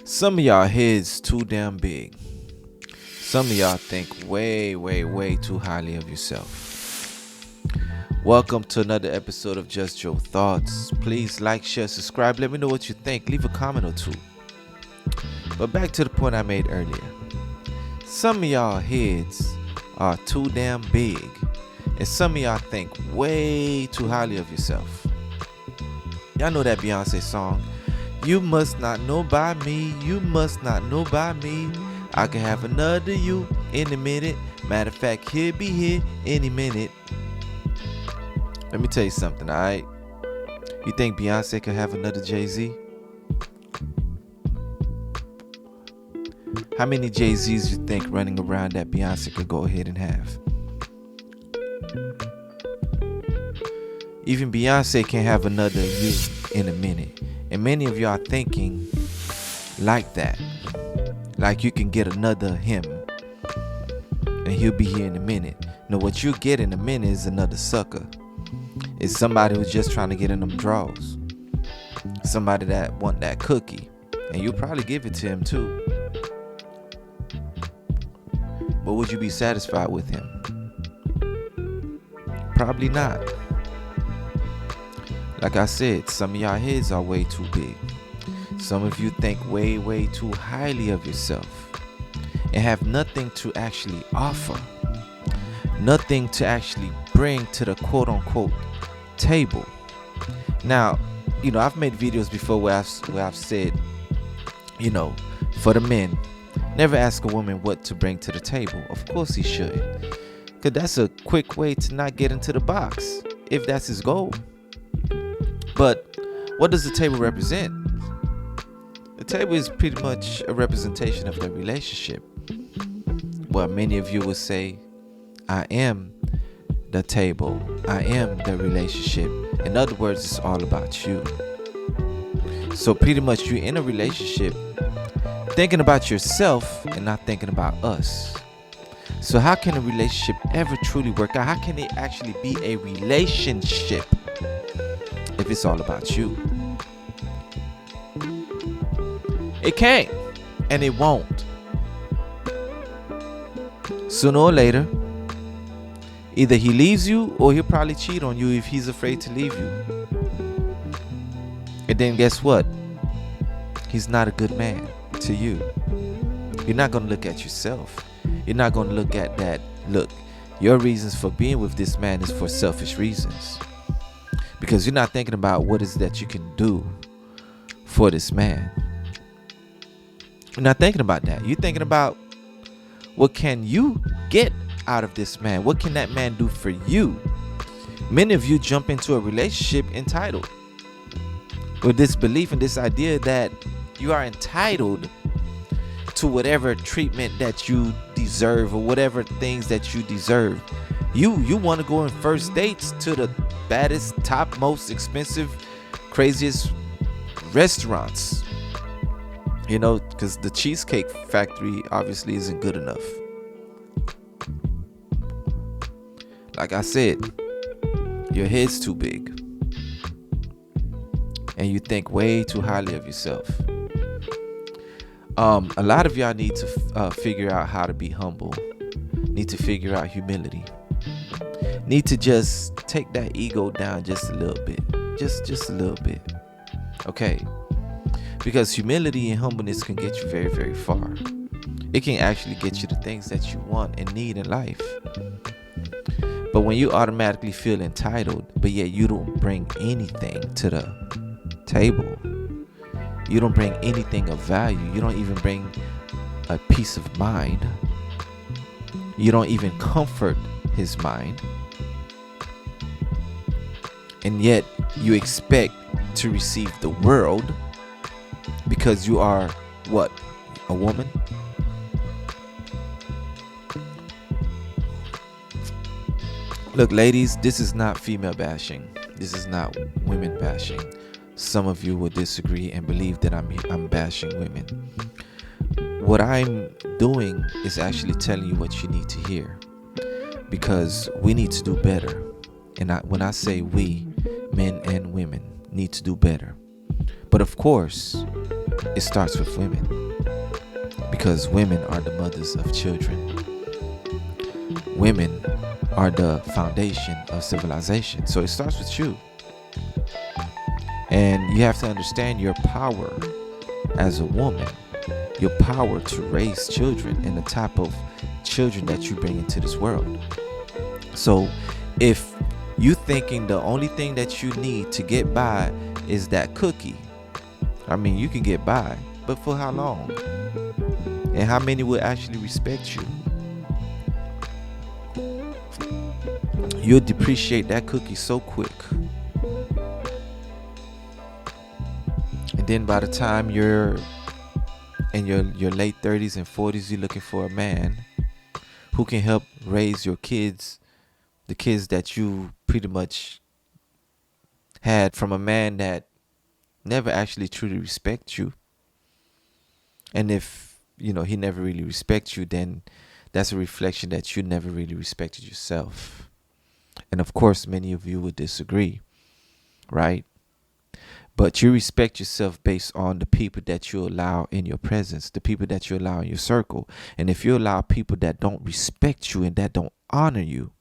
Some of y'all heads too damn big. Some of y'all think way, way, way too highly of yourself. Welcome to another episode of Just Joe Thoughts. Please like, share, subscribe. Let me know what you think. Leave a comment or two. But back to the point I made earlier. Some of y'all heads are too damn big. And some of y'all think way too highly of yourself. Y'all know that Beyonce song? You must not know by me. You must not know by me. I can have another you in a minute. Matter of fact, he'll be here any minute. Let me tell you something, alright? You think Beyonce could have another Jay-Z? How many Jay-Z's you think running around that Beyonce could go ahead and have? Even Beyonce can have another you in a minute. And many of y'all thinking like that. Like you can get another him. And he'll be here in a minute. No, what you get in a minute is another sucker. It's somebody who's just trying to get in them draws. Somebody that want that cookie. And you'll probably give it to him too. But would you be satisfied with him? Probably not. Like I said, some of y'all heads are way too big. Some of you think way, way too highly of yourself and have nothing to actually offer. Nothing to actually bring to the quote unquote table. Now, I've made videos before where I've said, for the men, never ask a woman what to bring to the table. Of course he should. Because that's a quick way to not get into the box if that's his goal. But what does the table represent? The table is pretty much a representation of the relationship. Well, many of you will say, I am the table. I am the relationship. In other words, it's all about you. So pretty much you're in a relationship thinking about yourself and not thinking about us. So how can a relationship ever truly work out? How can it actually be a relationship if it's all about you? It can't, and it won't. Sooner or later, either he leaves you or he'll probably cheat on you if he's afraid to leave you. And then guess what? He's not a good man to you. You're not going to look at yourself. You're not going to look at that. Look, your reasons for being with this man is for selfish reasons. Because you're not thinking about what is that you can do for this man. You're not thinking about that. You're thinking about what can you get out of this man? What can that man do for you? Many of you jump into a relationship entitled with this belief and this idea that you are entitled to whatever treatment that you deserve or whatever things that you deserve. You want to go on first dates to the baddest, top, most expensive, craziest restaurants. Because the Cheesecake Factory obviously isn't good enough. Like I said, your head's too big. And you think way too highly of yourself. A lot of y'all need to figure out how to be humble. Need to figure out humility. Need to just take that ego down just a little bit. Just a little bit. Okay? Because humility and humbleness can get you very, very far. It can actually get you the things that you want and need in life. But when you automatically feel entitled, but yet you don't bring anything to the table, you don't bring anything of value, you don't even bring a peace of mind, you don't even comfort his mind, and yet you expect to receive the world because you are what? A woman? Look, ladies, this is not female bashing. This is not women bashing. Some of you will disagree and believe that I'm bashing women. What I'm doing is actually telling you what you need to hear, because we need to do better And when I say we, men and women, need to do better. But of course, it starts with women, because women are the mothers of children. Women are the foundation of civilization. So it starts with you. And you have to understand your power as a woman, your power to raise children and the type of children that you bring into this world. So if you thinking the only thing that you need to get by is that cookie, I mean, you can get by, but for how long? And how many will actually respect you? You'll depreciate that cookie so quick. And then by the time you're in your late 30s and 40s, you're looking for a man who can help raise your kids, the kids that you pretty much had from a man that never actually truly respects you. And if, he never really respects you, then that's a reflection that you never really respected yourself. And of course, many of you would disagree, right? But you respect yourself based on the people that you allow in your presence, the people that you allow in your circle. And if you allow people that don't respect you and that don't honor you,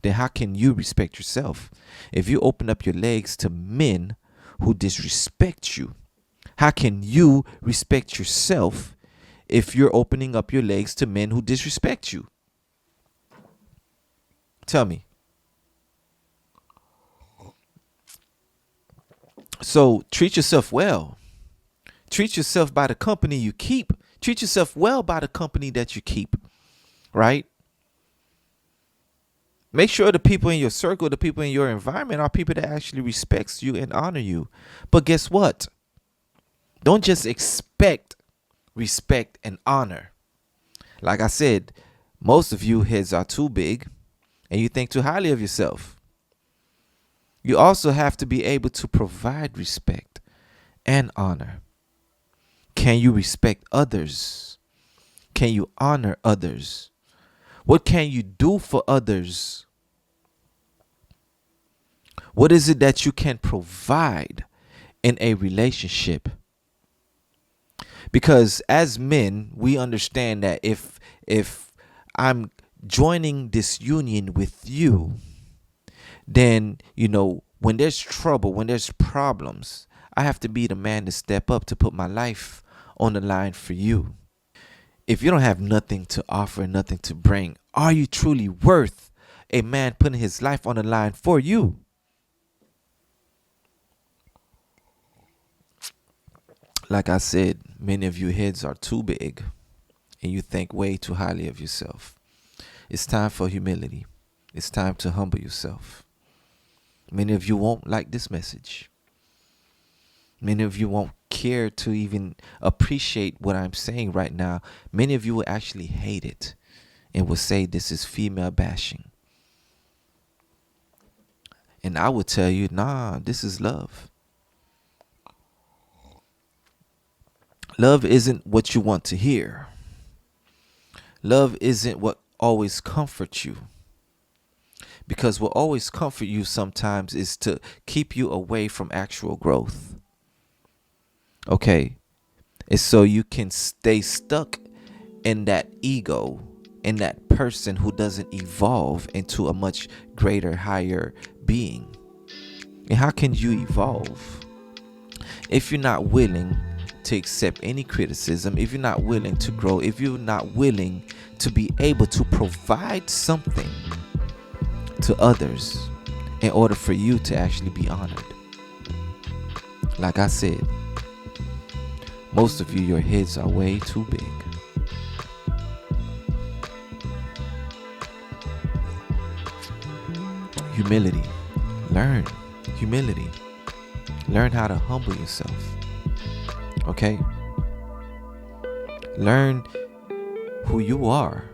then how can you respect yourself? If you open up your legs to men who disrespect you, how can you respect yourself if you're opening up your legs to men who disrespect you? Tell me. So treat yourself well. Treat yourself by the company you keep. Treat yourself well by the company that you keep, right? Make sure the people in your circle, the people in your environment are people that actually respects you and honor you. But guess what? Don't just expect respect and honor. Like I said, most of you heads are too big and you think too highly of yourself. You also have to be able to provide respect and honor. Can you respect others? Can you honor others? What can you do for others? What is it that you can provide in a relationship? Because as men, we understand that if I'm joining this union with you, then, when there's trouble, when there's problems, I have to be the man to step up, to put my life on the line for you. If you don't have nothing to offer, nothing to bring, are you truly worth a man putting his life on the line for you? Like I said, many of your heads are too big and you think way too highly of yourself. It's time for humility. It's time to humble yourself. Many of you won't like this message. Many of you won't care to even appreciate what I'm saying right now. Many of you will actually hate it and will say this is female bashing. And I will tell you, nah, this is love. Love isn't what you want to hear. Love isn't what always comforts you. Because what always comfort you sometimes is to keep you away from actual growth. Okay. It's so you can stay stuck in that ego, in that person who doesn't evolve into a much greater, higher being. And how can you evolve if you're not willing to accept any criticism, if you're not willing to grow, if you're not willing to be able to provide something to others in order for you to actually be honored? Like I said, most of you, your heads are way too big. Humility. Learn humility. Learn how to humble yourself. Okay? Learn who you are.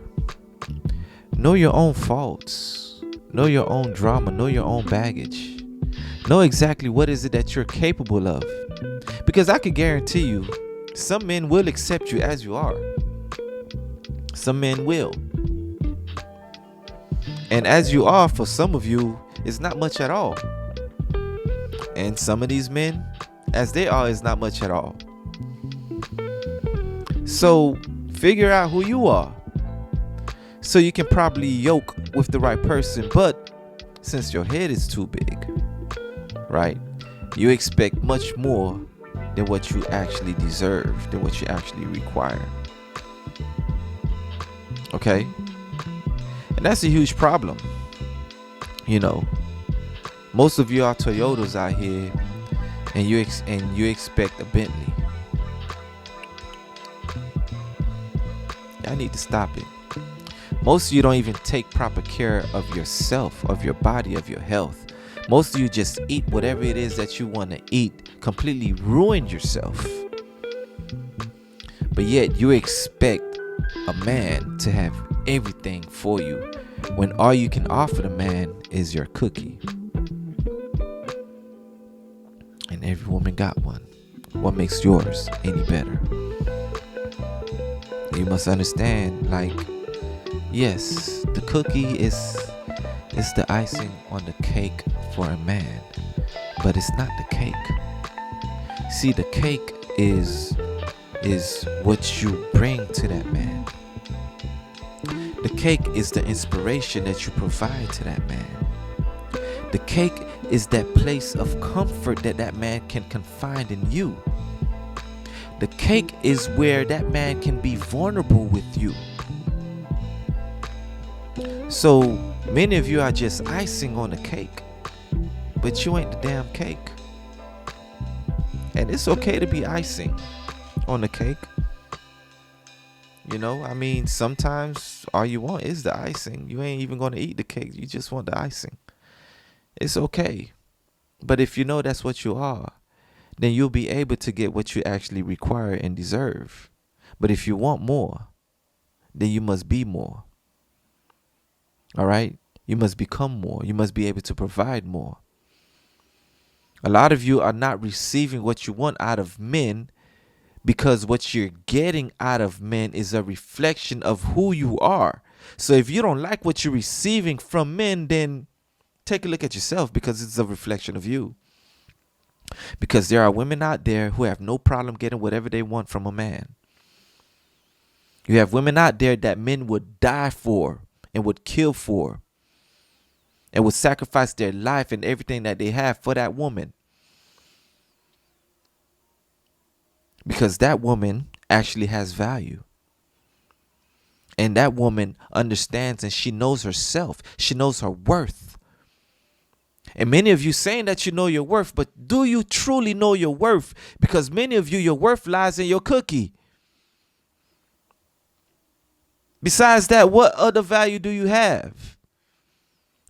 Know your own faults. Know your own drama. Know your own baggage. Know exactly what is it that you're capable of. Because I can guarantee you, some men will accept you as you are. Some men will. And as you are, for some of you, is not much at all. And some of these men, as they are, is not much at all. So figure out who you are, so you can probably yoke with the right person. But since your head is too big, right, you expect much more than what you actually deserve, than what you actually require. Okay? And that's a huge problem. You know, most of you are Toyotas out here, and you expect a Bentley. I need to stop it. Most of you don't even take proper care of yourself, of your body, of your health. Most of you just eat whatever it is that you want to eat, completely ruin yourself. But yet you expect a man to have everything for you, when all you can offer the man is your cookie. And every woman got one. What makes yours any better? You must understand, like, yes, the cookie is the icing on the cake for a man, but it's not the cake. See, the cake is what you bring to that man. The cake is the inspiration that you provide to that man. The cake is that place of comfort that man can confide in you. The cake is where that man can be vulnerable with you. So many of you are just icing on the cake, but you ain't the damn cake. And it's okay to be icing on the cake. You know, I mean, sometimes all you want is the icing. You ain't even going to eat the cake. You just want the icing. It's okay. But if you know that's what you are, then you'll be able to get what you actually require and deserve. But if you want more, then you must be more. All right? You must become more. You must be able to provide more. A lot of you are not receiving what you want out of men, because what you're getting out of men is a reflection of who you are. So if you don't like what you're receiving from men, then take a look at yourself, because it's a reflection of you. Because there are women out there who have no problem getting whatever they want from a man. You have women out there that men would die for and would kill for, and would sacrifice their life and everything that they have for that woman. Because that woman actually has value. And that woman understands, and she knows herself. She knows her worth. And many of you saying that you know your worth, but do you truly know your worth? Because many of you, your worth lies in your cookie. Besides that, what other value do you have?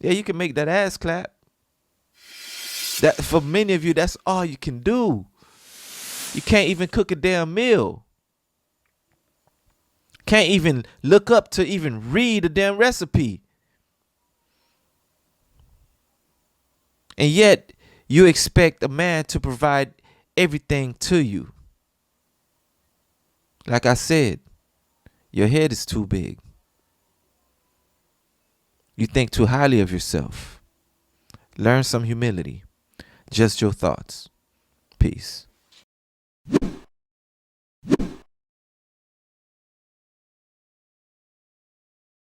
Yeah, you can make that ass clap. That, for many of you, that's all you can do. You can't even cook a damn meal. Can't even look up to even read a damn recipe. And yet, you expect a man to provide everything to you. Like I said, your head is too big. You think too highly of yourself. Learn some humility. Just your thoughts. Peace.